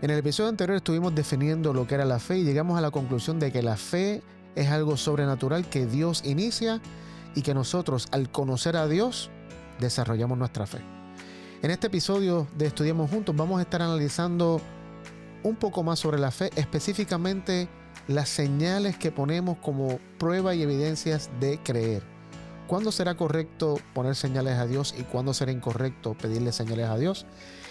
En el episodio anterior estuvimos definiendo lo que era la fe y llegamos a la conclusión de que la fe es algo sobrenatural que Dios inicia y que nosotros, al conocer a Dios, desarrollamos nuestra fe. En este episodio de Estudiemos Juntos vamos a estar analizando un poco más sobre la fe, específicamente las señales que ponemos como prueba y evidencias de creer. ¿Cuándo será correcto poner señales a Dios y cuándo será incorrecto pedirle señales a Dios?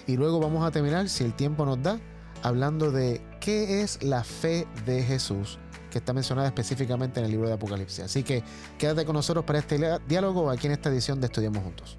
Y luego vamos a terminar, si el tiempo nos da, hablando de qué es la fe de Jesús, que está mencionada específicamente en el libro de Apocalipsis. Así que quédate con nosotros para este diálogo aquí en esta edición de Estudiemos Juntos.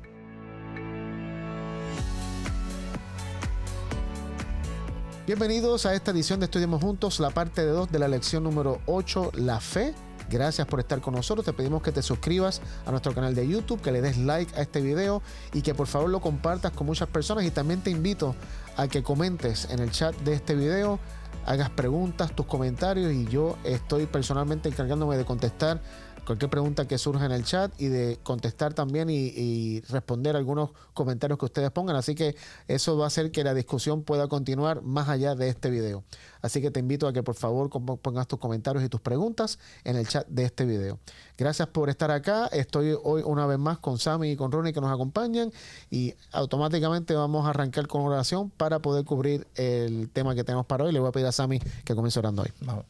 Bienvenidos a esta edición de Estudiemos Juntos, la parte 2 de la lección número 8, la fe. Gracias por estar con nosotros. Te pedimos que te suscribas a nuestro canal de YouTube, que le des like a este video y que por favor lo compartas con muchas personas. Y también te invito a que comentes en el chat de este video, hagas preguntas, tus comentarios, y yo estoy personalmente encargándome de contestar cualquier pregunta que surja en el chat y de contestar también y responder algunos comentarios que ustedes pongan. Así que eso va a hacer que la discusión pueda continuar más allá de este video. Así que te invito a que por favor pongas tus comentarios y tus preguntas en el chat de este video. Gracias por estar acá. Estoy hoy una vez más con Sammy y con Ronnie, que nos acompañan, y automáticamente vamos a arrancar con oración para poder cubrir el tema que tenemos para hoy. Le voy a pedir a Sammy que comience orando hoy. Vamos.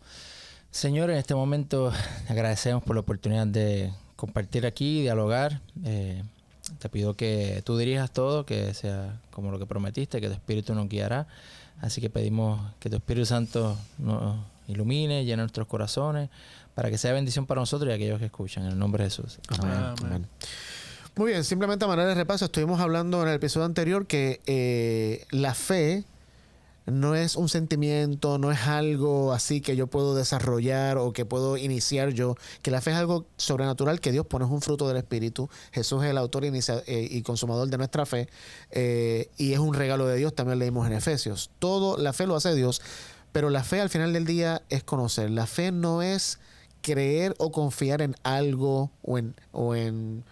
Señor, en este momento te agradecemos por la oportunidad de compartir aquí, dialogar. Te pido que tú dirijas todo, que sea como lo que prometiste, que tu Espíritu nos guiará. Así que pedimos que tu Espíritu Santo nos ilumine, llene nuestros corazones, para que sea bendición para nosotros y aquellos que escuchan. En el nombre de Jesús. Amén. Amén. Muy bien, simplemente a manera de repaso, estuvimos hablando en el episodio anterior que la fe no es un sentimiento, no es algo así que yo puedo desarrollar o que puedo iniciar yo, que la fe es algo sobrenatural que Dios pone, es un fruto del Espíritu. Jesús es el autor y consumador de nuestra fe, y es un regalo de Dios, también leímos en Efesios. Todo, la fe lo hace Dios, pero la fe al final del día es conocer. La fe no es creer o confiar en algo o en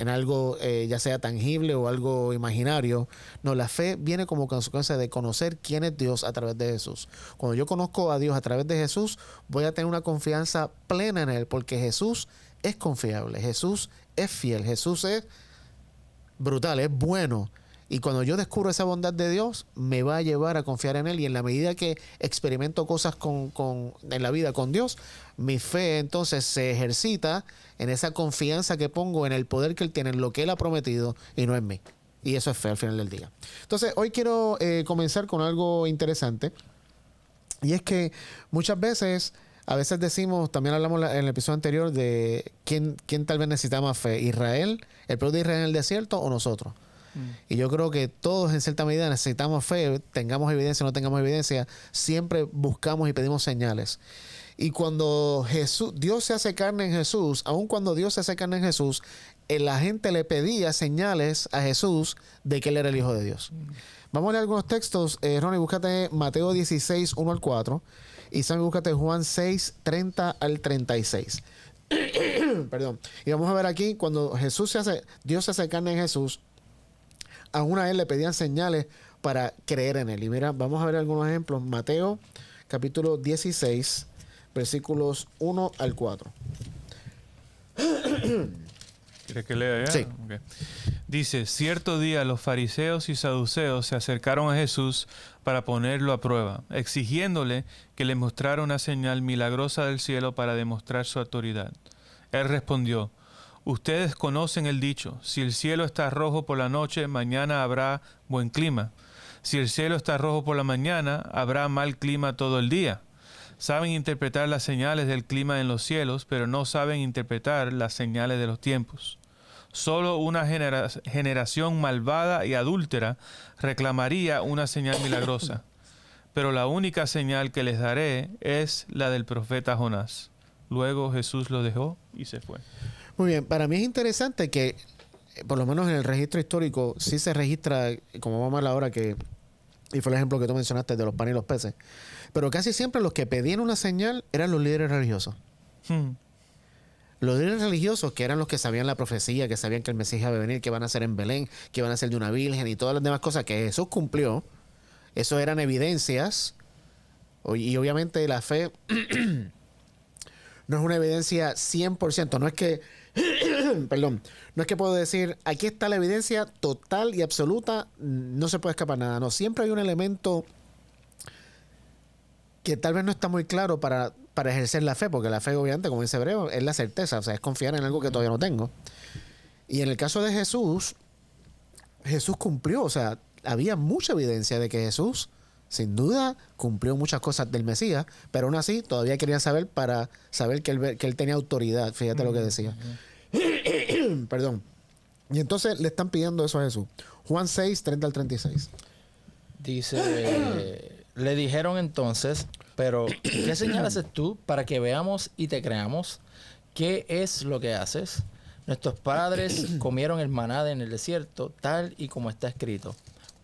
algo ya sea tangible o algo imaginario. No, la fe viene como consecuencia de conocer quién es Dios a través de Jesús. Cuando yo conozco a Dios a través de Jesús, voy a tener una confianza plena en Él, porque Jesús es confiable, Jesús es fiel, Jesús es brutal, es bueno. Y cuando yo descubro esa bondad de Dios, me va a llevar a confiar en Él. Y en la medida que experimento cosas en la vida con Dios, mi fe entonces se ejercita en esa confianza que pongo en el poder que Él tiene, en lo que Él ha prometido y no en mí. Y eso es fe al final del día. Entonces, hoy quiero comenzar con algo interesante. Y es que muchas veces, a veces decimos, también hablamos en el episodio anterior de quién tal vez necesita más fe. ¿Israel, el pueblo de Israel en el desierto, o nosotros? Y yo creo que todos en cierta medida necesitamos fe, tengamos evidencia o no tengamos evidencia, siempre buscamos y pedimos señales. Y cuando Dios se hace carne en Jesús, aun cuando Dios se hace carne en Jesús, la gente le pedía señales a Jesús de que Él era el Hijo de Dios. Vamos a leer algunos textos. Ronnie, búscate Mateo 16, 1 al 4. Y Sammy, búscate Juan 6, 30 al 36. Perdón. Y vamos a ver aquí, cuando Dios se hace carne en Jesús, aún a Él le pedían señales para creer en Él. Y mira, vamos a ver algunos ejemplos. Mateo, capítulo 16, versículos 1 al 4. ¿Quieres que lea ya? Sí. Okay. Dice, cierto día los fariseos y saduceos se acercaron a Jesús para ponerlo a prueba, exigiéndole que le mostrara una señal milagrosa del cielo para demostrar su autoridad. Él respondió, ustedes conocen el dicho, si el cielo está rojo por la noche, mañana habrá buen clima. Si el cielo está rojo por la mañana, habrá mal clima todo el día. Saben interpretar las señales del clima en los cielos, pero no saben interpretar las señales de los tiempos. Solo una generación malvada y adúltera reclamaría una señal milagrosa. Pero la única señal que les daré es la del profeta Jonás. Luego Jesús lo dejó y se fue. Muy bien, para mí es interesante que, por lo menos en el registro histórico, sí se registra, como vamos a ver ahora, y fue el ejemplo que tú mencionaste de los panes y los peces, pero casi siempre los que pedían una señal eran los líderes religiosos. Los líderes religiosos, que eran los que sabían la profecía, que sabían que el Mesías iba a venir, que iban a ser en Belén, que iban a ser de una virgen y todas las demás cosas que Jesús cumplió, Eso eran evidencias. Y obviamente la fe no es una evidencia 100%. No es que, perdón, no es que puedo decir, aquí está la evidencia total y absoluta, no se puede escapar nada. No, siempre hay un elemento que tal vez no está muy claro para ejercer la fe, porque la fe, obviamente, como dice Hebreo, es la certeza, o sea, es confiar en algo que todavía no tengo. Y en el caso de Jesús, Jesús cumplió, o sea, había mucha evidencia de que Jesús, sin duda, cumplió muchas cosas del Mesías, pero aún así todavía querían saber para saber que él tenía autoridad. Fíjate lo que decía. Perdón. Y entonces le están pidiendo eso a Jesús. Juan 6, 30 al 36. Dice, le dijeron entonces, pero ¿qué señal haces tú para que veamos y te creamos? ¿Qué es lo que haces? Nuestros padres comieron el maná en el desierto, tal y como está escrito.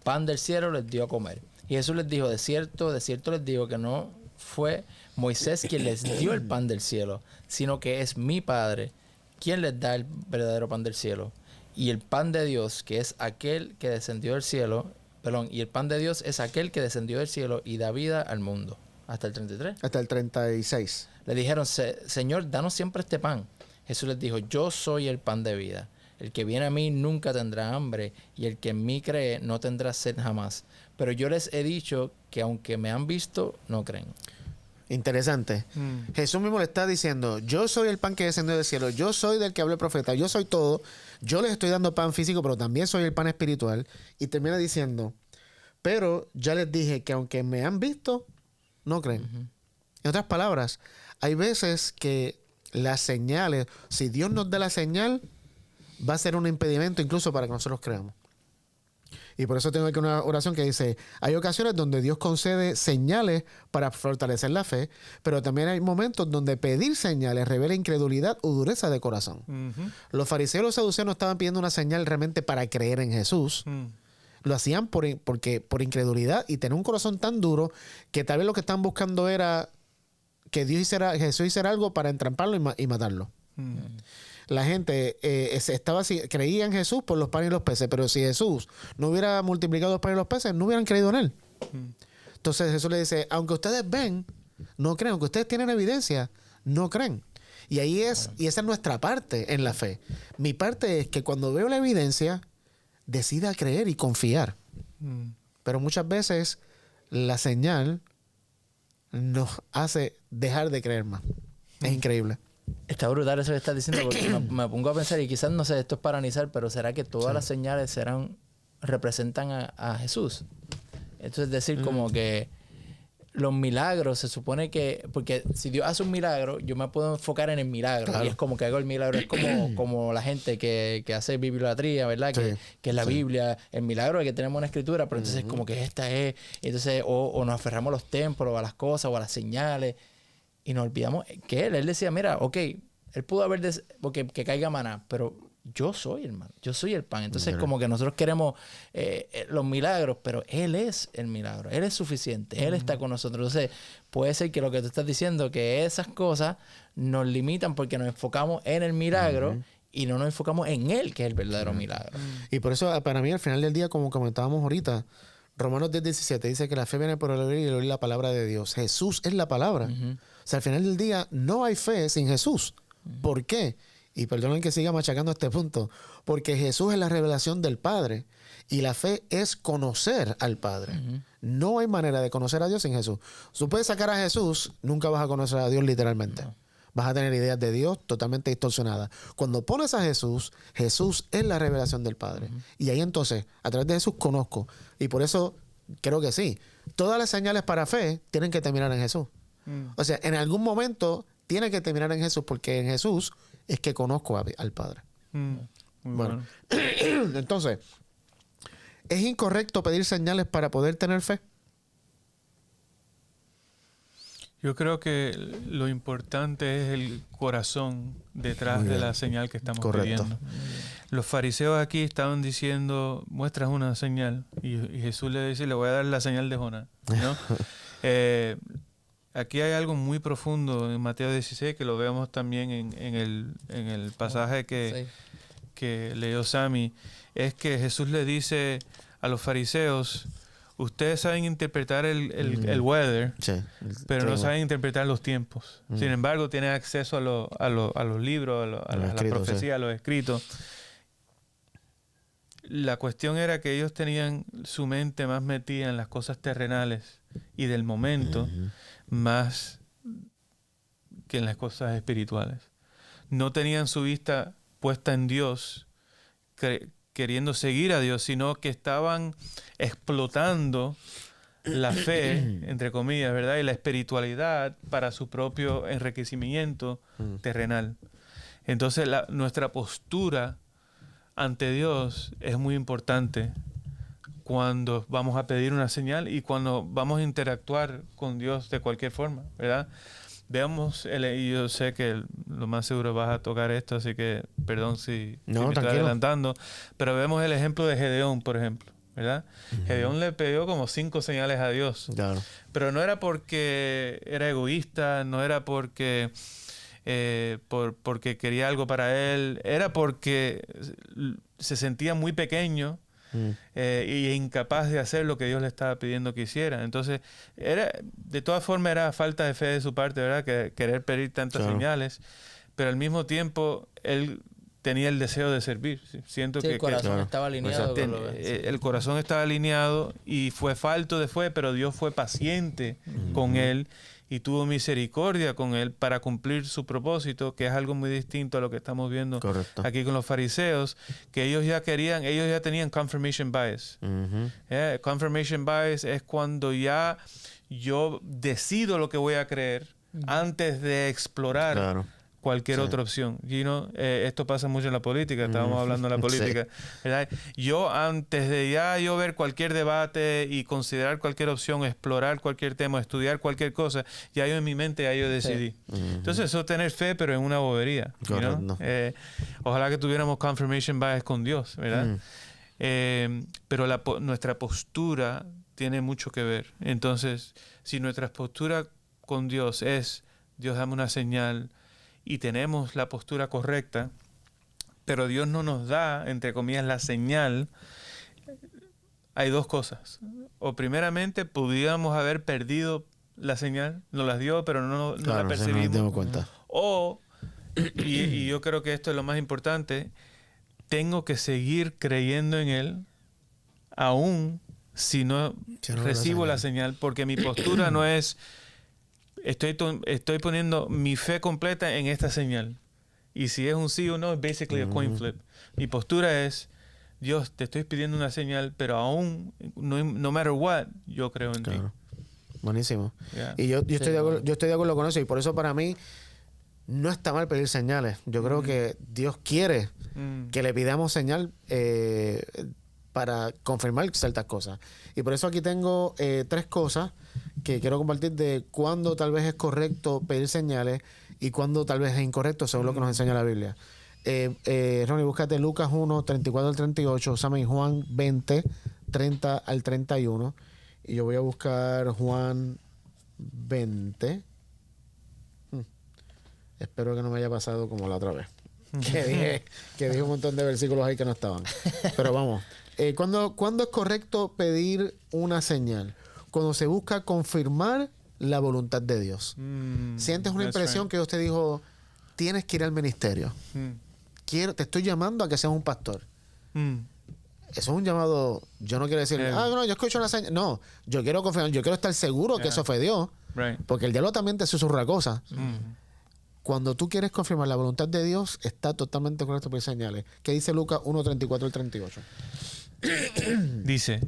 Pan del cielo les dio a comer. Y Jesús les dijo, de cierto les digo que no fue Moisés quien les dio el pan del cielo, sino que es mi Padre quien les da el verdadero pan del cielo. Y el pan de Dios, que es aquel que descendió del cielo, y el pan de Dios es aquel que descendió del cielo y da vida al mundo. Hasta el 33. Hasta el 36. Le dijeron, Señor, danos siempre este pan. Jesús les dijo, yo soy el pan de vida. El que viene a mí nunca tendrá hambre, y el que en mí cree no tendrá sed jamás. Pero yo les he dicho que aunque me han visto, no creen. Interesante. Jesús mismo le está diciendo, yo soy el pan que descendió del cielo, yo soy del que habló el profeta, yo soy todo, yo les estoy dando pan físico, pero también soy el pan espiritual. Y termina diciendo, pero ya les dije que aunque me han visto, no creen. En otras palabras, hay veces que las señales, si Dios nos da la señal, va a ser un impedimento incluso para que nosotros creamos. Y por eso tengo aquí una oración que dice, hay ocasiones donde Dios concede señales para fortalecer la fe, pero también hay momentos donde pedir señales revela incredulidad o dureza de corazón. Los fariseos y los saduceos no estaban pidiendo una señal realmente para creer en Jesús. Lo hacían por incredulidad y tener un corazón tan duro que tal vez lo que estaban buscando era que Jesús hiciera algo para entramparlo y matarlo. La gente creía en Jesús por los panes y los peces, pero si Jesús no hubiera multiplicado los panes y los peces, no hubieran creído en él. Entonces Jesús le dice, aunque ustedes ven, no creen, aunque ustedes tienen evidencia, no creen. Y esa es nuestra parte en la fe. Mi parte es que cuando veo la evidencia, decida creer y confiar. Pero muchas veces la señal nos hace dejar de creer más. Es increíble. Está brutal eso que estás diciendo, porque me pongo a pensar, y quizás, no sé, esto es para analizar, pero ¿será que todas las señales representan a Jesús? Esto es decir, como que los milagros se supone que, porque si Dios hace un milagro, yo me puedo enfocar en el milagro, claro. Y es como que hago el milagro, es como la gente que hace bibliolatría, ¿verdad? Que es la Biblia, el milagro es que tenemos una escritura, pero entonces como que esta es, entonces o nos aferramos a los templos, o a las cosas, o a las señales, y nos olvidamos que él decía, mira, ok, él pudo haber que caiga maná, pero yo soy el maná, yo soy el pan. Entonces como que nosotros queremos los milagros, pero él es el milagro, él es suficiente, él está con nosotros. Entonces puede ser que lo que tú estás diciendo, que esas cosas nos limitan porque nos enfocamos en el milagro y no nos enfocamos en él, que es el verdadero milagro. Y por eso, para mí, al final del día, como comentábamos ahorita, Romanos 10:17 dice que la fe viene por el oír y el oír la palabra de Dios. Jesús es la palabra. O sea, al final del día no hay fe sin Jesús. ¿Por qué? Y perdonen que siga machacando este punto. Porque Jesús es la revelación del Padre. Y la fe es conocer al Padre. No hay manera de conocer a Dios sin Jesús. Tú puedes sacar a Jesús, nunca vas a conocer a Dios literalmente. Vas a tener ideas de Dios totalmente distorsionadas. Cuando pones a Jesús, Jesús es la revelación del Padre. Y ahí entonces, a través de Jesús conozco. Y por eso creo que sí. Todas las señales para fe tienen que terminar en Jesús. O sea, en algún momento tiene que terminar en Jesús, porque en Jesús es que conozco al Padre. Bueno. Entonces, ¿es incorrecto pedir señales para poder tener fe? Yo creo que lo importante es el corazón detrás de la señal que estamos pidiendo. Los fariseos aquí estaban diciendo, muestras una señal. Y Jesús le dice, le voy a dar la señal de Jonás, ¿no? Aquí hay algo muy profundo en Mateo 16, que lo vemos también en el pasaje que leyó Sammy. Es que Jesús le dice a los fariseos, ustedes saben interpretar el weather, Sí. pero no Clima. saben interpretar los tiempos. Sin embargo, tienen acceso a los libros, a la escritos, profecía, a los escritos. La cuestión era que ellos tenían su mente más metida en las cosas terrenales y del momento, más que en las cosas espirituales. No tenían su vista puesta en Dios, queriendo seguir a Dios, sino que estaban explotando la fe, entre comillas, ¿verdad? Y la espiritualidad para su propio enriquecimiento terrenal. Entonces, nuestra postura ante Dios es muy importante cuando vamos a pedir una señal y cuando vamos a interactuar con Dios de cualquier forma, ¿verdad? Veamos, y yo sé que lo más seguro vas a tocar esto, así que perdón si me estoy adelantando, pero vemos el ejemplo de Gedeón, por ejemplo, ¿verdad? Gedeón le pidió como 5 señales a Dios, Claro. pero no era porque era egoísta, no era porque porque quería algo para él, era porque se sentía muy pequeño y incapaz de hacer lo que Dios le estaba pidiendo que hiciera. Entonces, de todas formas era falta de fe de su parte, ¿verdad? Que querer pedir tantas señales, pero al mismo tiempo él tenía el deseo de servir. Siento que el corazón estaba alineado. El corazón estaba alineado y fue falto de fe, pero Dios fue paciente con él y tuvo misericordia con él para cumplir su propósito, que es algo muy distinto a lo que estamos viendo aquí con los fariseos, que ellos ya tenían confirmation bias. Confirmation bias es cuando ya yo decido lo que voy a creer antes de explorar cualquier otra opción. Esto pasa mucho en la política, estábamos hablando de la política. ¿Verdad? Yo antes de yo ver cualquier debate y considerar cualquier opción, explorar cualquier tema, estudiar cualquier cosa, ya yo en mi mente yo decidí. Entonces eso es tener fe, pero en una bobería. Ojalá que tuviéramos confirmation bias con Dios, ¿verdad? Pero nuestra postura tiene mucho que ver. Entonces, si nuestra postura con Dios es, Dios dame una señal, y tenemos la postura correcta, pero Dios no nos da, entre comillas, la señal, hay 2 cosas. O primeramente, pudiéramos haber perdido la señal, nos las dio, pero no la percibimos. No tengo cuenta. O, y yo creo que esto es lo más importante, tengo que seguir creyendo en Él, aún si no recibo la señal, porque mi postura no es... Estoy poniendo mi fe completa en esta señal. Y si es un sí o no, es basically a coin flip. Mi postura es, Dios, te estoy pidiendo una señal, pero aún, no matter what, yo creo en ti. Buenísimo. Yeah. Y yo estoy de acuerdo con eso. Y por eso para mí no está mal pedir señales. Yo creo que Dios quiere que le pidamos señal para confirmar ciertas cosas. Y por eso aquí tengo 3 cosas que quiero compartir de cuándo tal vez es correcto pedir señales y cuándo tal vez es incorrecto según lo que nos enseña la Biblia. Ronnie, búscate Lucas 1, 34 al 38, Sammy Juan 20, 30 al 31. Y yo voy a buscar Juan 20. Espero que no me haya pasado como la otra vez. que dije un montón de versículos ahí que no estaban. Pero vamos. ¿Cuándo es correcto pedir una señal? Cuando se busca confirmar la voluntad de Dios. Sientes una impresión que Dios te dijo, tienes que ir al ministerio. Te estoy llamando a que seas un pastor. Eso es un llamado. Yo no quiero decir, no, yo escucho una señal. No, yo quiero confirmar, yo quiero estar seguro que eso fue Dios. Porque el diablo también te susurra cosas. Cuando tú quieres confirmar la voluntad de Dios, está totalmente correcto pedir señales. ¿Qué dice Lucas 1, 34 al 38? Dice,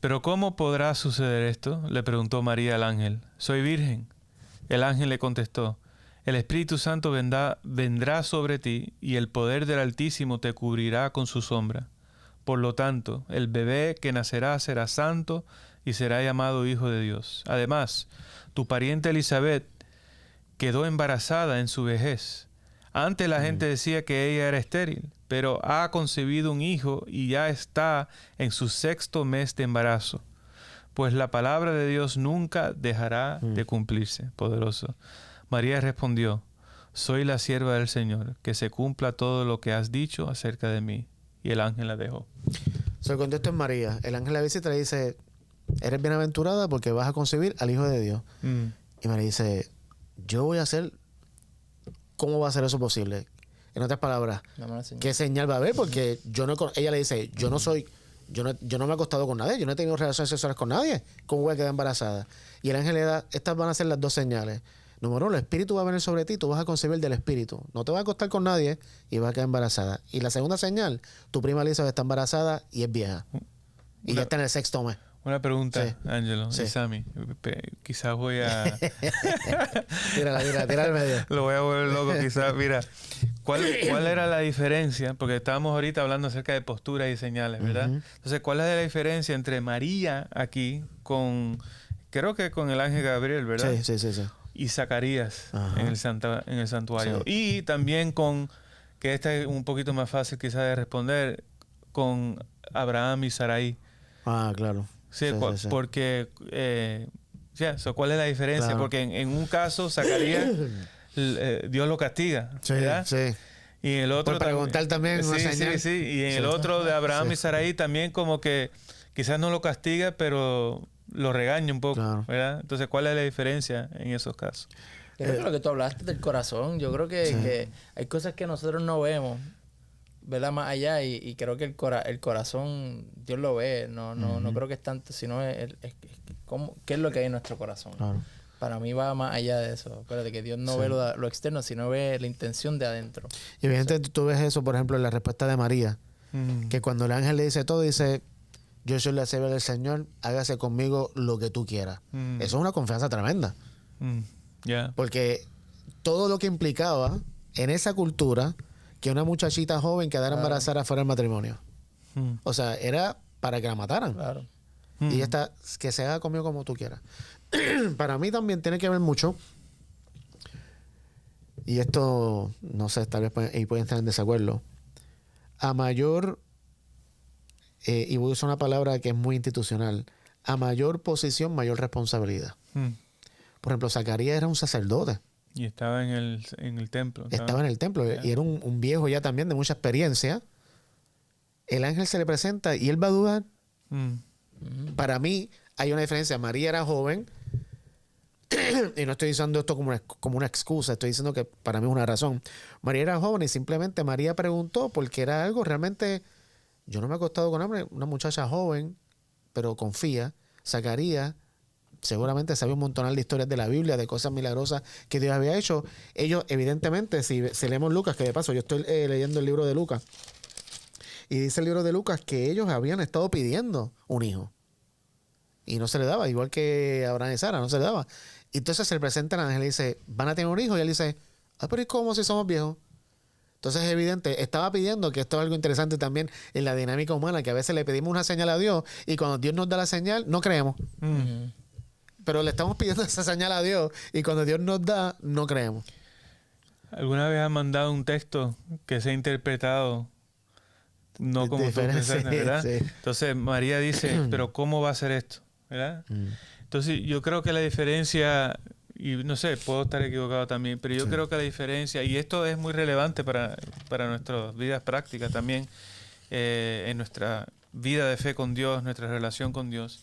¿pero cómo podrá suceder esto? Le preguntó María al ángel. Soy virgen. El ángel le contestó, el Espíritu Santo vendrá sobre ti y el poder del Altísimo te cubrirá con su sombra. Por lo tanto, el bebé que nacerá será santo y será llamado Hijo de Dios. Además, tu pariente Elizabeth quedó embarazada en su vejez. Antes la gente decía que ella era estéril, pero ha concebido un hijo y ya está en su 6º mes de embarazo. Pues la palabra de Dios nunca dejará de cumplirse. Poderoso. María respondió, soy la sierva del Señor, que se cumpla todo lo que has dicho acerca de mí. Y el ángel la dejó. El contexto es María. El ángel la visita y le dice, eres bienaventurada porque vas a concebir al Hijo de Dios. Y María dice, yo voy a hacer, ¿cómo va a ser eso posible? En otras palabras, ¿qué señal va a haber? Porque ella le dice, yo no me he acostado con nadie, yo no he tenido relaciones sexuales con nadie, ¿cómo voy a quedar embarazada? Y el ángel le da, estas van a ser las dos señales. Número uno, el espíritu va a venir sobre ti, tú vas a concebir del espíritu. No te vas a acostar con nadie y vas a quedar embarazada. Y la segunda señal, tu prima Elizabeth está embarazada y es vieja. Y ya está en el sexto mes. Una pregunta, Sí. Ángelo y Sammy. Quizás voy a... Tírala al medio. Lo voy a volver loco quizás. Mira, ¿cuál era la diferencia? Porque estábamos ahorita hablando acerca de posturas y señales, ¿verdad? Entonces, ¿cuál es la diferencia entre María aquí creo que con el ángel Gabriel, ¿verdad? Sí. Y Zacarías en el santuario. Sí. Y también que esta es un poquito más fácil quizás de responder, con Abraham y Sarai. Ah, claro. Sí. Porque... ¿cuál es la diferencia? Claro. Porque en un caso, Zacarías, Dios lo castiga, ¿verdad? Sí. Y en el otro... Por preguntar también una señal. Sí. Y en el otro de Abraham y Sarai también como que quizás no lo castiga, pero lo regaña un poco, Claro. ¿verdad? Entonces, ¿cuál es la diferencia en esos casos? Creo que lo que tú hablaste del corazón, yo creo que hay cosas que nosotros no vemos, ¿verdad? Más allá, y creo que el corazón Dios lo ve, no creo que es tanto, sino qué es lo que hay en nuestro corazón. Claro. Para mí va más allá de eso. Acuérdate que Dios no ve lo externo, sino ve la intención de adentro. Y evidentemente tú ves eso, por ejemplo, en la respuesta de María, que cuando el ángel le dice todo, dice, yo soy la sierva del Señor, hágase conmigo lo que tú quieras. Eso es una confianza tremenda. Porque todo lo que implicaba en esa cultura que una muchachita joven quedara embarazada fuera del matrimonio. O sea, era para que la mataran. Claro. Y ella está, que se haga conmigo como tú quieras. Para mí también tiene que ver mucho, y esto, no sé, tal vez pueden estar en desacuerdo, a mayor, y voy a usar una palabra que es muy institucional, a mayor posición, mayor responsabilidad. Por ejemplo, Zacarías era un sacerdote. Y estaba en el templo. Estaba en el templo. Y era un viejo ya también de mucha experiencia. El ángel se le presenta y él va a dudar. Para mí hay una diferencia. María era joven. Y no estoy diciendo esto como una excusa. Estoy diciendo que para mí es una razón. María era joven y simplemente María preguntó porque era algo realmente... Yo no me he acostado con una muchacha joven, pero confía. Zacarías seguramente sabía un montonal de historias de la Biblia, de cosas milagrosas que Dios había hecho. Ellos, evidentemente, si leemos Lucas, que de paso yo estoy leyendo el libro de Lucas, y dice el libro de Lucas que ellos habían estado pidiendo un hijo. Y no se le daba, igual que Abraham y Sara, no se le daba. Y entonces se le presenta al ángel y dice, van a tener un hijo. Y él dice, pero ¿y cómo si somos viejos? Entonces es evidente, estaba pidiendo, que esto es algo interesante también en la dinámica humana, que a veces le pedimos una señal a Dios y cuando Dios nos da la señal, no creemos. Pero le estamos pidiendo esa señal a Dios y cuando Dios nos da, no creemos. ¿Alguna vez has mandado un texto que se ha interpretado no como tú pensaste, ¿verdad? Sí. Entonces María dice, pero ¿cómo va a ser esto? ¿Verdad? Entonces yo creo que la diferencia, y no sé, puedo estar equivocado también, pero yo creo que la diferencia, y esto es muy relevante para nuestras vidas prácticas también, en nuestra vida de fe con Dios, nuestra relación con Dios.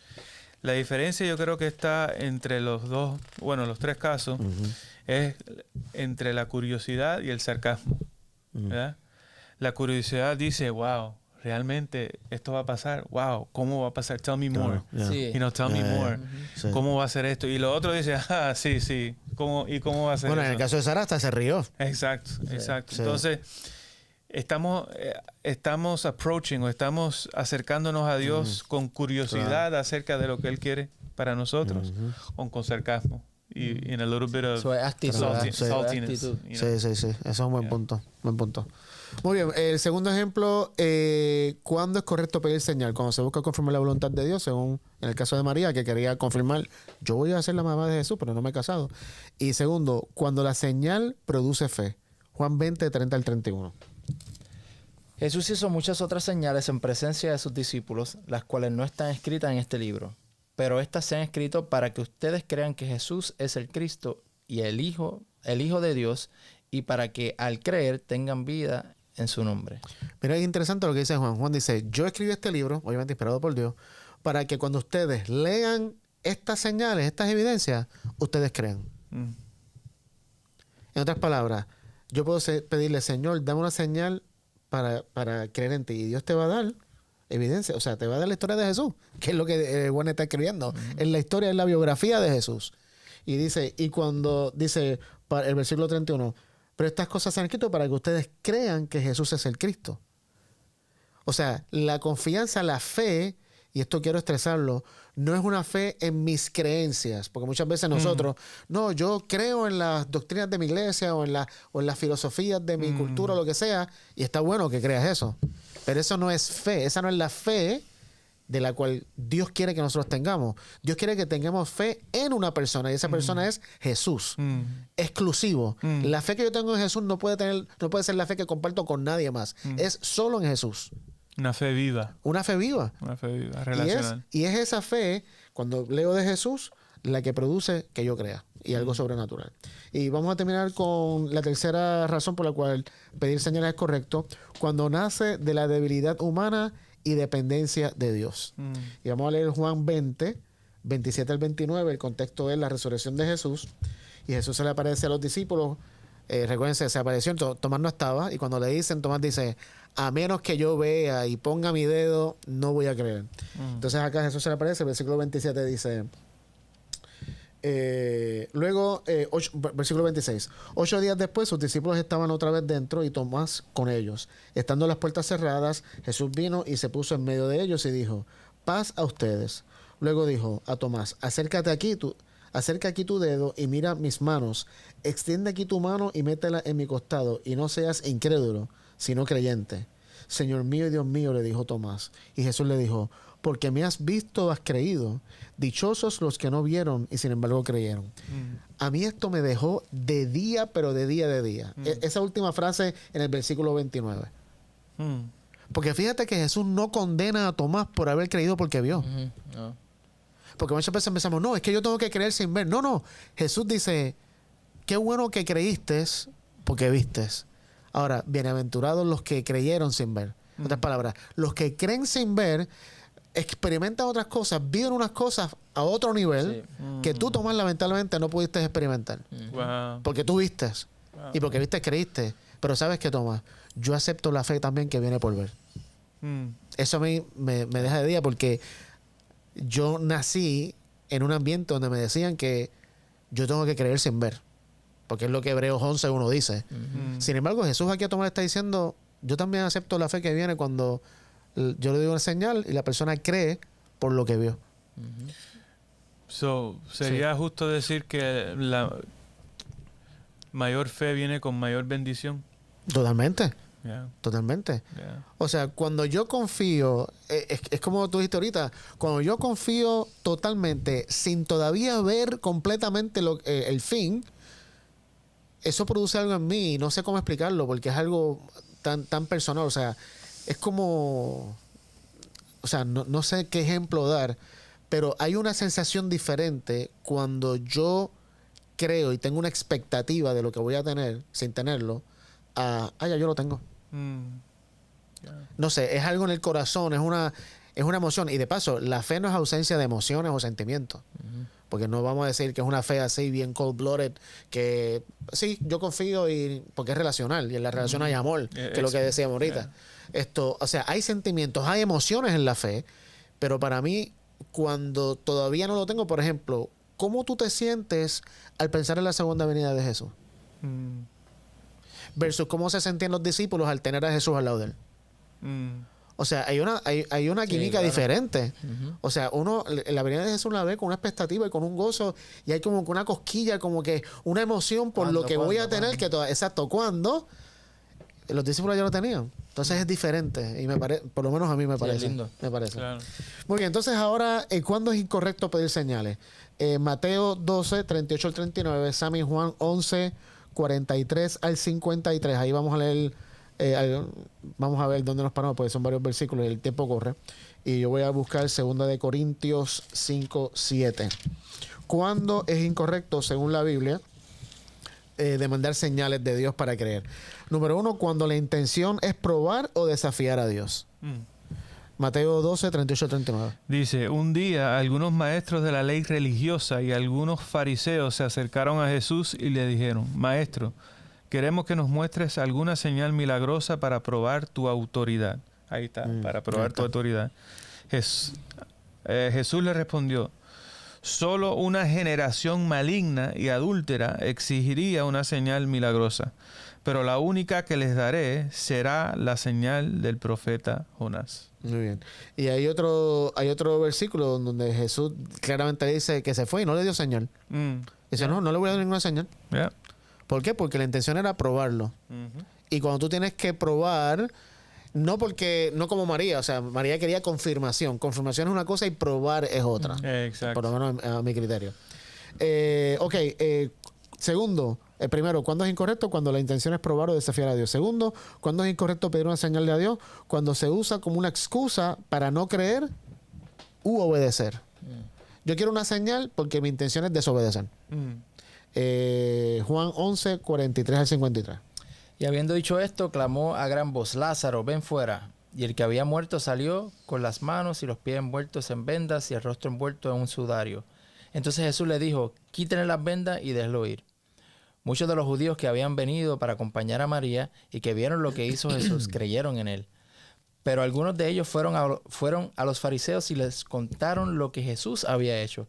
La diferencia yo creo que está entre los tres casos, es entre la curiosidad y el sarcasmo, ¿verdad? La curiosidad dice, wow, realmente esto va a pasar, wow, ¿cómo va a pasar? Tell me more. Sí. Tell me more. Sí. ¿Cómo va a ser esto? Y lo otro dice, sí. ¿Cómo va a ser Bueno, eso? en el caso de Sara hasta se rió. Exacto. Sí. Entonces, estamos approaching o estamos acercándonos a Dios con curiosidad acerca de lo que Él quiere para nosotros, o con sarcasmo. Y en a little bit of saltiness. actitud. You know? Sí. Eso es un buen punto. Muy bien. El segundo ejemplo, ¿cuándo es correcto pedir señal? Cuando se busca confirmar la voluntad de Dios, según en el caso de María, que quería confirmar, yo voy a ser la mamá de Jesús, pero no me he casado. Y segundo, cuando la señal produce fe. Juan 20, 30 al 31. Jesús hizo muchas otras señales en presencia de sus discípulos, las cuales no están escritas en este libro. Pero estas se han escrito para que ustedes crean que Jesús es el Cristo y el Hijo de Dios, y para que al creer tengan vida en su nombre. Mira, es interesante lo que dice Juan. Juan dice, yo escribí este libro, obviamente inspirado por Dios, para que cuando ustedes lean estas señales, estas evidencias, ustedes crean. Mm. En otras palabras, yo puedo pedirle, Señor, dame una señal para creer en ti. Y Dios te va a dar evidencia. O sea, te va a dar la historia de Jesús, que es lo que Juan está escribiendo. Es la historia, es la biografía de Jesús. Y dice, y cuando dice el versículo 31, pero estas cosas se han escrito para que ustedes crean que Jesús es el Cristo. O sea, la confianza, la fe, y esto quiero estresarlo, no es una fe en mis creencias, porque muchas veces nosotros, no, yo creo en las doctrinas de mi iglesia o en las filosofías de mi cultura o lo que sea, y está bueno que creas eso, pero eso no es fe, esa no es la fe de la cual Dios quiere que nosotros tengamos. Dios quiere que tengamos fe en una persona, y esa persona es Jesús, exclusivo. La fe que yo tengo en Jesús no puede ser la fe que comparto con nadie más, es solo en Jesús. Una fe viva. Una fe viva. Una fe viva, relacional. Y es esa fe, cuando leo de Jesús, la que produce que yo crea. Y algo sobrenatural. Y vamos a terminar con la tercera razón por la cual pedir señales es correcto. Cuando nace de la debilidad humana y dependencia de Dios. Y vamos a leer Juan 20, 27 al 29. El contexto es la resurrección de Jesús. Y Jesús se le aparece a los discípulos. Recuérdense, se apareció, Tomás no estaba. Y cuando le dicen, Tomás dice, a menos que yo vea y ponga mi dedo, no voy a creer. Entonces acá Jesús se le aparece, el versículo 27 dice, versículo 26, 8 días después sus discípulos estaban otra vez dentro y Tomás con ellos. Estando las puertas cerradas, Jesús vino y se puso en medio de ellos y dijo, paz a ustedes. Luego dijo a Tomás, acerca aquí tu dedo y mira mis manos. Extiende aquí tu mano y métela en mi costado y no seas incrédulo, sino creyente. Señor mío y Dios mío, le dijo Tomás. Y Jesús le dijo, porque me has visto, has creído. Dichosos los que no vieron y sin embargo creyeron. A mí esto me dejó de día, pero de día. Esa última frase en el versículo 29. Porque fíjate que Jesús no condena a Tomás por haber creído porque vio. No. Porque muchas veces pensamos, no, es que yo tengo que creer sin ver. No. Jesús dice, qué bueno que creíste porque vistes. Ahora, bienaventurados los que creyeron sin ver. En otras palabras, los que creen sin ver experimentan otras cosas, viven unas cosas a otro nivel que tú, Tomás, lamentablemente no pudiste experimentar. Wow. Porque tú vistes. Y porque viste, creíste. Pero ¿sabes qué, Tomás? Yo acepto la fe también que viene por ver. Eso a mí me deja de día porque yo nací en un ambiente donde me decían que yo tengo que creer sin ver. Porque es lo que Hebreos 11:1 dice. Sin embargo, Jesús aquí a Tomás está diciendo, yo también acepto la fe que viene cuando yo le digo una señal y la persona cree por lo que vio. Sería justo decir que la mayor fe viene con mayor bendición. Totalmente. Yeah. Totalmente. Yeah. O sea, cuando yo confío, es como tú dijiste ahorita, cuando yo confío totalmente sin todavía ver completamente el fin, eso produce algo en mí y no sé cómo explicarlo porque es algo tan personal. O sea, es como, o sea, no sé qué ejemplo dar, pero hay una sensación diferente cuando yo creo y tengo una expectativa de lo que voy a tener sin tenerlo, ya yo lo tengo. Yeah. No sé, es algo en el corazón, es una emoción. Y de paso, la fe no es ausencia de emociones o sentimientos. Porque no vamos a decir que es una fe así bien cold-blooded, que sí, yo confío y porque es relacional, y en la relación hay amor, que es lo que decíamos ahorita. O sea, hay sentimientos, hay emociones en la fe, pero para mí, cuando todavía no lo tengo, por ejemplo, ¿cómo tú te sientes al pensar en la segunda venida de Jesús? Versus cómo se sentían los discípulos al tener a Jesús al lado de él. O sea, hay una química diferente. O sea, uno, la venida de Jesús la ve con una expectativa y con un gozo, y hay como una cosquilla, como que una emoción por lo que voy a tener, que exacto, cuando los discípulos ya lo tenían. Entonces es diferente, y por lo menos a mí me parece. Lindo. Me parece. Claro. Muy bien, entonces ahora, ¿cuándo es incorrecto pedir señales? Mateo 12, 38 al 39, San Juan 11, 43 al 53. Ahí vamos a leer, vamos a ver dónde nos paramos, porque son varios versículos y el tiempo corre. Y yo voy a buscar 2 Corintios 5, 7. ¿Cuándo es incorrecto, según la Biblia, demandar señales de Dios para creer? Número 1, cuando la intención es probar o desafiar a Dios. Mateo 12, 38, 39. Dice, un día algunos maestros de la ley religiosa y algunos fariseos se acercaron a Jesús y le dijeron, Maestro, queremos que nos muestres alguna señal milagrosa para probar tu autoridad. Ahí está, para probar tu autoridad. Jesús le respondió, solo una generación maligna y adúltera exigiría una señal milagrosa, pero la única que les daré será la señal del profeta Jonás. Muy bien. Y hay otro versículo donde Jesús claramente dice que se fue y no le dio señal. Dice, no le voy a dar ninguna señal. Yeah. ¿Por qué? Porque la intención era probarlo. Y cuando tú tienes que probar, no como María, o sea, María quería confirmación. Confirmación es una cosa y probar es otra. Exacto. Por lo menos a mi criterio. Segundo, primero, ¿cuándo es incorrecto? Cuando la intención es probar o desafiar a Dios. Segundo, ¿cuándo es incorrecto pedir una señal de Dios? Cuando se usa como una excusa para no creer u obedecer. Yo quiero una señal porque mi intención es desobedecer. Juan 11, 43 al 53. Y habiendo dicho esto, clamó a gran voz, Lázaro, ven fuera. Y el que había muerto salió con las manos y los pies envueltos en vendas y el rostro envuelto en un sudario. Entonces Jesús le dijo, quítenle las vendas y déjelo ir. Muchos de los judíos que habían venido para acompañar a María y que vieron lo que hizo Jesús, creyeron en él. Pero algunos de ellos fueron a los fariseos y les contaron lo que Jesús había hecho.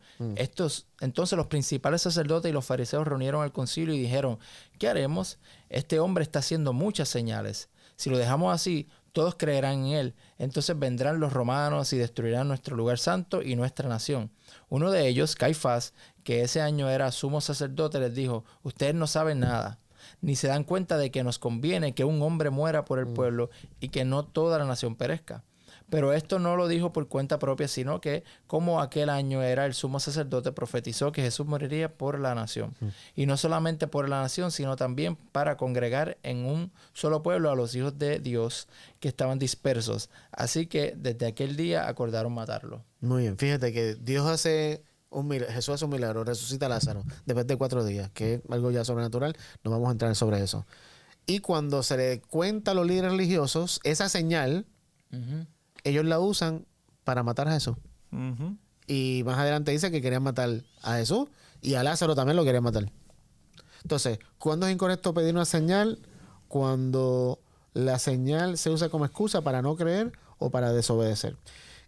Entonces los principales sacerdotes y los fariseos reunieron al concilio y dijeron, ¿qué haremos? Este hombre está haciendo muchas señales. Si lo dejamos así, todos creerán en él. Entonces vendrán los romanos y destruirán nuestro lugar santo y nuestra nación. Uno de ellos, Caifás, que ese año era sumo sacerdote, les dijo, ustedes no saben nada, ni se dan cuenta de que nos conviene que un hombre muera por el pueblo y que no toda la nación perezca. Pero esto no lo dijo por cuenta propia, sino que, como aquel año era el sumo sacerdote, profetizó que Jesús moriría por la nación. Y no solamente por la nación, sino también para congregar en un solo pueblo a los hijos de Dios que estaban dispersos. Así que desde aquel día acordaron matarlo. Muy bien. Fíjate que Jesús hace un milagro, resucita a Lázaro después de 4 días, que es algo ya sobrenatural. No vamos a entrar sobre eso. Y cuando se le cuenta a los líderes religiosos, esa señal... ellos la usan para matar a Jesús. Y más adelante dice que querían matar a Jesús y a Lázaro también lo querían matar. Entonces, ¿cuándo es incorrecto pedir una señal? Cuando la señal se usa como excusa para no creer o para desobedecer.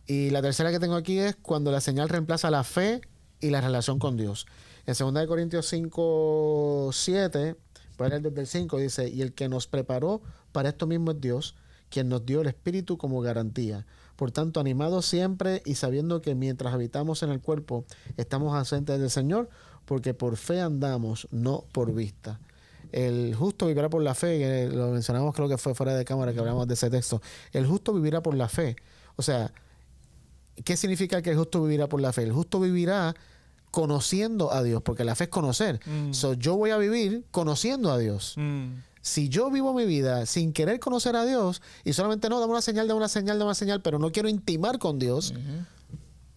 Y la tercera que tengo aquí es cuando la señal reemplaza la fe y la relación con Dios. En 2 Corintios 5, 7, para el desde el 5, dice, y el que nos preparó para esto mismo es Dios, quien nos dio el Espíritu como garantía. Por tanto, animados siempre y sabiendo que mientras habitamos en el cuerpo, estamos ausentes del Señor, porque por fe andamos, no por vista. El justo vivirá por la fe, que lo mencionamos, creo que fue fuera de cámara que hablamos de ese texto. El justo vivirá por la fe. O sea, ¿qué significa que el justo vivirá por la fe? El justo vivirá conociendo a Dios, porque la fe es conocer. So, yo voy a vivir conociendo a Dios. Si yo vivo mi vida sin querer conocer a Dios y solamente dame una señal, pero no quiero intimar con Dios,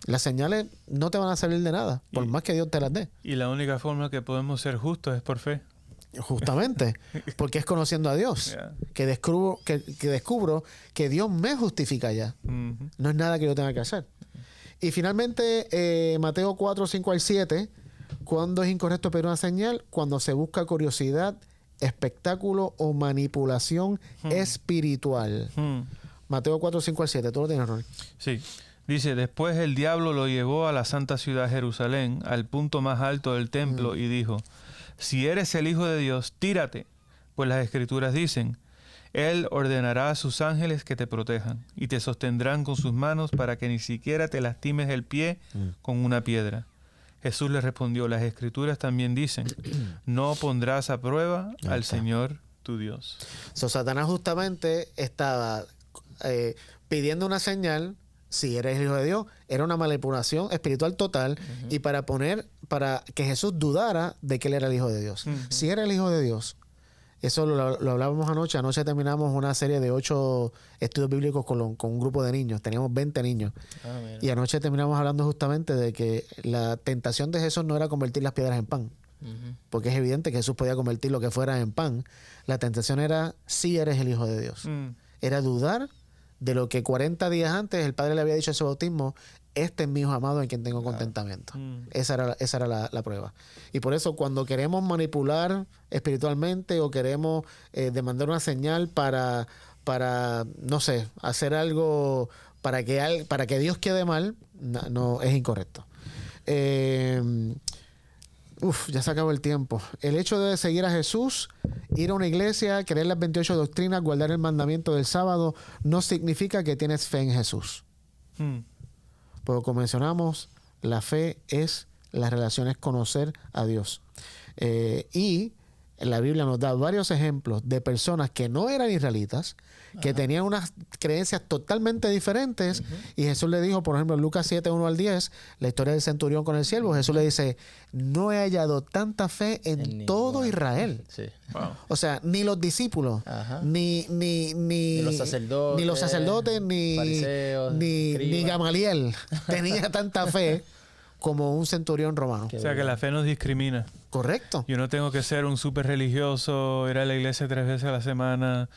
las señales no te van a servir de nada, por más que Dios te las dé. Y la única forma que podemos ser justos es por fe. Justamente, porque es conociendo a Dios que descubro que Dios me justifica ya. No es nada que yo tenga que hacer. Y finalmente, Mateo 4, 5 al 7, ¿cuándo es incorrecto pedir una señal? Cuando se busca curiosidad, espectáculo o manipulación espiritual. Mateo 4, 5 al 7. ¿Tú lo tienes, Ronnie? Sí. Dice, después el diablo lo llevó a la santa ciudad Jerusalén, al punto más alto del templo, y dijo, si eres el Hijo de Dios, tírate, pues las Escrituras dicen, Él ordenará a sus ángeles que te protejan, y te sostendrán con sus manos para que ni siquiera te lastimes el pie con una piedra. Jesús le respondió, las Escrituras también dicen, no pondrás a prueba al Señor tu Dios. Satanás justamente estaba pidiendo una señal, si eres el Hijo de Dios, era una manipulación espiritual total y para que Jesús dudara de que él era el Hijo de Dios. Si era el Hijo de Dios, eso lo hablábamos anoche. Anoche terminamos una serie de 8 estudios bíblicos con un grupo de niños. Teníamos 20 niños. Y anoche terminamos hablando justamente de que la tentación de Jesús no era convertir las piedras en pan. Porque es evidente que Jesús podía convertir lo que fuera en pan. La tentación era, si eres el Hijo de Dios. Era dudar de lo que 40 días antes el Padre le había dicho en su bautismo: este es mi hijo amado en quien tengo contentamiento. Esa era la prueba. Y por eso, cuando queremos manipular espiritualmente o queremos demandar una señal para, no sé, hacer algo para que Dios quede mal, no es incorrecto. Ya se acabó el tiempo. El hecho de seguir a Jesús, ir a una iglesia, creer las 28 doctrinas, guardar el mandamiento del sábado, no significa que tienes fe en Jesús. Porque como mencionamos, la fe es las relaciones, conocer a Dios. Y la Biblia nos da varios ejemplos de personas que no eran israelitas, que tenían unas creencias totalmente diferentes, y Jesús le dijo, por ejemplo, en Lucas 7, 1 al 10, la historia del centurión con el siervo, Jesús le dice: no he hallado tanta fe en todo Israel. Sí. Wow. O sea, ni los discípulos, ni los sacerdotes, fariseos, ni Gamaliel tenía tanta fe como un centurión romano. O sea, que la fe nos discrimina. Correcto. Yo no tengo que ser un súper religioso, ir a la iglesia 3 veces a la semana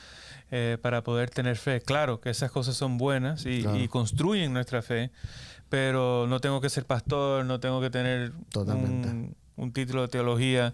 para poder tener fe. Claro que esas cosas son buenas y construyen nuestra fe, pero no tengo que ser pastor, no tengo que tener un título de teología.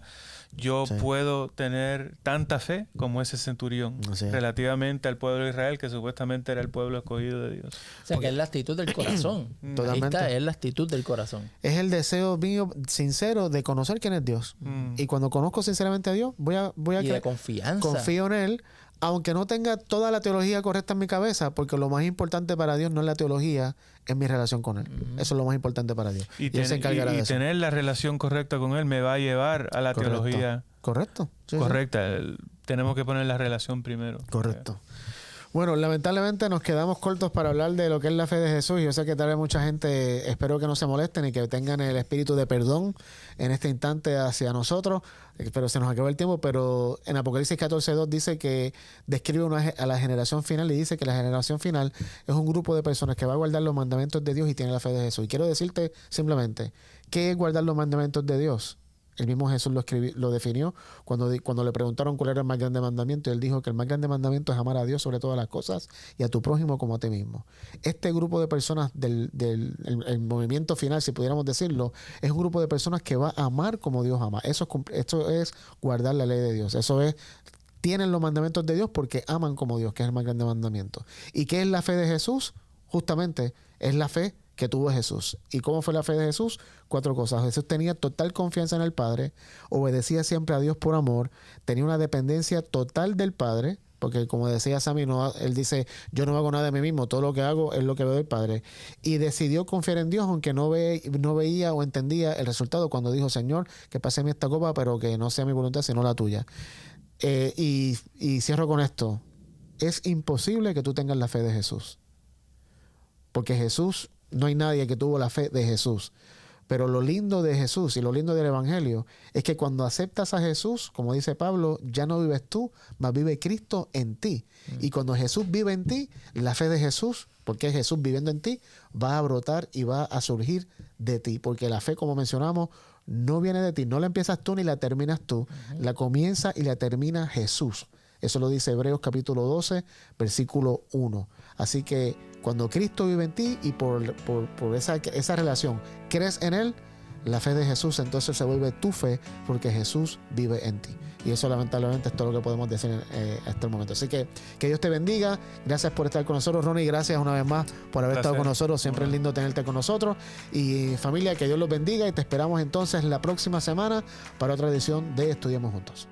Yo puedo tener tanta fe como ese centurión relativamente al pueblo de Israel, que supuestamente era el pueblo escogido de Dios. O sea, que es la actitud del corazón. Totalmente. Ahí está, es la actitud del corazón. Es el deseo mío sincero de conocer quién es Dios. Y cuando conozco sinceramente a Dios, voy a y de confianza. confío en Él, aunque no tenga toda la teología correcta en mi cabeza, porque lo más importante para Dios no es la teología, es mi relación con Él. Eso es lo más importante para Dios. Y Él se encargará de eso. Tener la relación correcta con Él me va a llevar a la teología correcta. Tenemos que poner la relación primero. Correcto. Bueno, lamentablemente nos quedamos cortos para hablar de lo que es la fe de Jesús. Yo sé que tal vez mucha gente, espero que no se molesten y que tengan el espíritu de perdón en este instante hacia nosotros, pero se nos acabó el tiempo. Pero en Apocalipsis 14:2 dice que describe a la generación final y dice que la generación final es un grupo de personas que va a guardar los mandamientos de Dios y tiene la fe de Jesús. Y quiero decirte simplemente, ¿qué es guardar los mandamientos de Dios? El mismo Jesús lo definió cuando le preguntaron cuál era el más grande mandamiento, y él dijo que el más grande mandamiento es amar a Dios sobre todas las cosas y a tu prójimo como a ti mismo. Este grupo de personas el movimiento final, si pudiéramos decirlo, es un grupo de personas que va a amar como Dios ama. Esto es guardar la ley de Dios. Tienen los mandamientos de Dios porque aman como Dios, que es el más grande mandamiento. ¿Y qué es la fe de Jesús? Justamente es la fe que tuvo Jesús. ¿Y cómo fue la fe de Jesús? 4 cosas. Jesús tenía total confianza en el Padre, obedecía siempre a Dios por amor, tenía una dependencia total del Padre, porque como decía Sammy, él dice: yo no hago nada de mí mismo, todo lo que hago es lo que veo del Padre. Y decidió confiar en Dios, aunque no veía o entendía el resultado, cuando dijo: Señor, que pase a mí esta copa, pero que no sea mi voluntad sino la tuya. Y cierro con esto: es imposible que tú tengas la fe de Jesús, porque Jesús, no hay nadie que tuvo la fe de Jesús. Pero lo lindo de Jesús y lo lindo del Evangelio es que cuando aceptas a Jesús, como dice Pablo, ya no vives tú, mas vive Cristo en ti. Y cuando Jesús vive en ti, la fe de Jesús, porque es Jesús viviendo en ti, va a brotar y va a surgir de ti. Porque la fe, como mencionamos, no viene de ti. No la empiezas tú ni la terminas tú. La comienza y la termina Jesús. Eso lo dice Hebreos capítulo 12, versículo 1. Así que cuando Cristo vive en ti y por esa relación crees en Él, la fe de Jesús entonces se vuelve tu fe, porque Jesús vive en ti. Y eso lamentablemente es todo lo que podemos decir hasta el momento. Así que Dios te bendiga. Gracias por estar con nosotros, Ronnie. Gracias una vez más por haber estado con nosotros. Siempre es lindo tenerte con nosotros. Y familia, que Dios los bendiga, y te esperamos entonces la próxima semana para otra edición de Estudiemos Juntos.